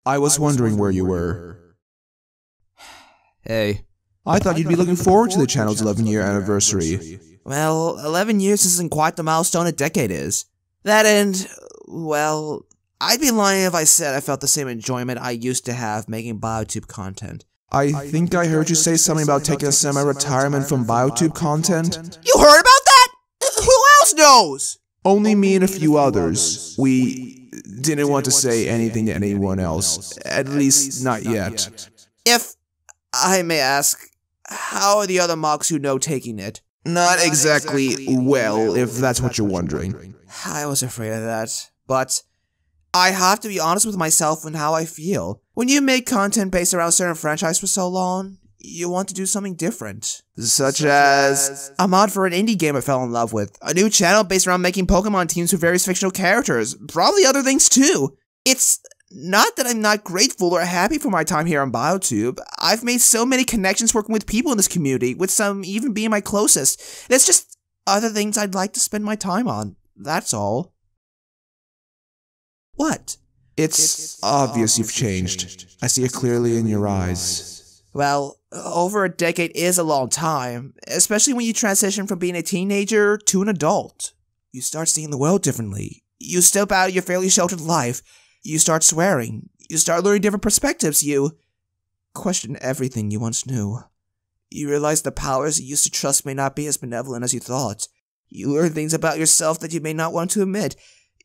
I was wondering where you were. Hey. I thought you'd be looking forward to the channel's 11-year anniversary. Well, 11 years isn't quite the milestone a decade is. That and, well, I'd be lying if I said I felt the same enjoyment I used to have making BioTube content. I think I heard you say something about taking a semi-retirement from BioTube content. You heard about that? Who else knows? Only me and a few others. We didn't want to say anything to anyone else. At least, not yet. If I may ask, how are the other mocks who know taking it? Not exactly well, if that's what you're wondering. I was afraid of that, but I have to be honest with myself and how I feel. When you make content based around a certain franchise for so long, you want to do something different. Such as... a mod for an indie game I fell in love with. A new channel based around making Pokemon teams with various fictional characters. Probably other things too. It's not that I'm not grateful or happy for my time here on BioTube. I've made so many connections working with people in this community, with some even being my closest. There's just other things I'd like to spend my time on. That's all. What? It's obvious you've changed. I see it clearly in your eyes. Well, over a decade is a long time, especially when you transition from being a teenager to an adult. You start seeing the world differently. You step out of your fairly sheltered life. You start swearing. You start learning different perspectives. You question everything you once knew. You realize the powers you used to trust may not be as benevolent as you thought. You learn things about yourself that you may not want to admit.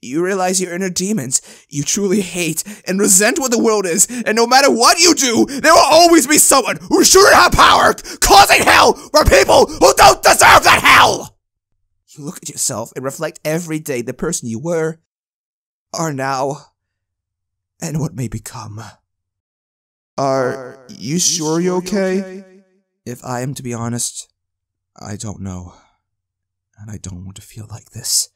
You realize your inner demons. You truly hate and resent what the world is, and no matter what you do, there will always be someone who shouldn't have power, causing hell for people who don't deserve that hell! You look at yourself and reflect every day the person you were, are now, and what may become. Are you sure you're okay? If I am to be honest, I don't know. And I don't want to feel like this.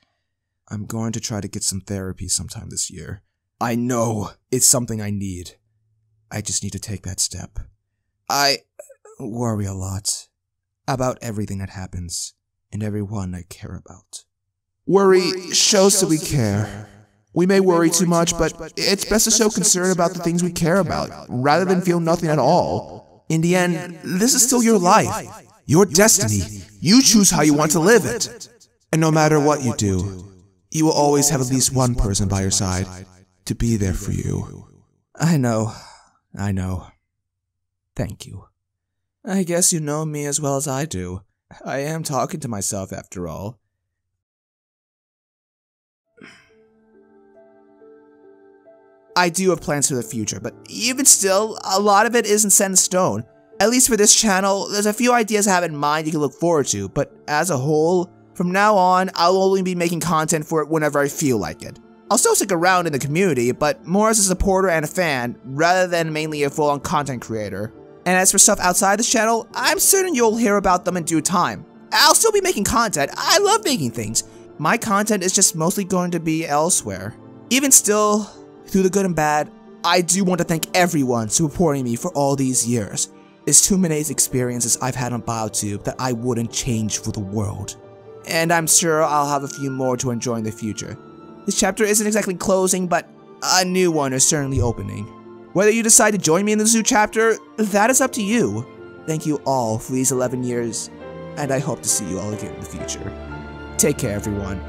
I'm going to try to get some therapy sometime this year. I know it's something I need. I just need to take that step. I worry a lot about everything that happens and everyone I care about. Worry shows that we care. We may worry too much, but it's best to show concern about the things we care about, rather than feel nothing at all. In the end, this is still your life, your destiny. You choose how you want to live it. And no matter what you do, you will always have at least one person by your side to be there for you. I know. Thank you. I guess you know me as well as I do. I am talking to myself after all. I do have plans for the future, but even still, a lot of it isn't set in stone. At least for this channel, there's a few ideas I have in mind you can look forward to, but as a whole, from now on, I'll only be making content for it whenever I feel like it. I'll still stick around in the community, but more as a supporter and a fan, rather than mainly a full-on content creator. And as for stuff outside this channel, I'm certain you'll hear about them in due time. I'll still be making content. I love making things. My content is just mostly going to be elsewhere. Even still, through the good and bad, I do want to thank everyone supporting me for all these years. It's too many experiences I've had on BioTube that I wouldn't change for the world. And I'm sure I'll have a few more to enjoy in the future. This chapter isn't exactly closing, but a new one is certainly opening. Whether you decide to join me in this new chapter, that is up to you. Thank you all for these 11 years, and I hope to see you all again in the future. Take care, everyone.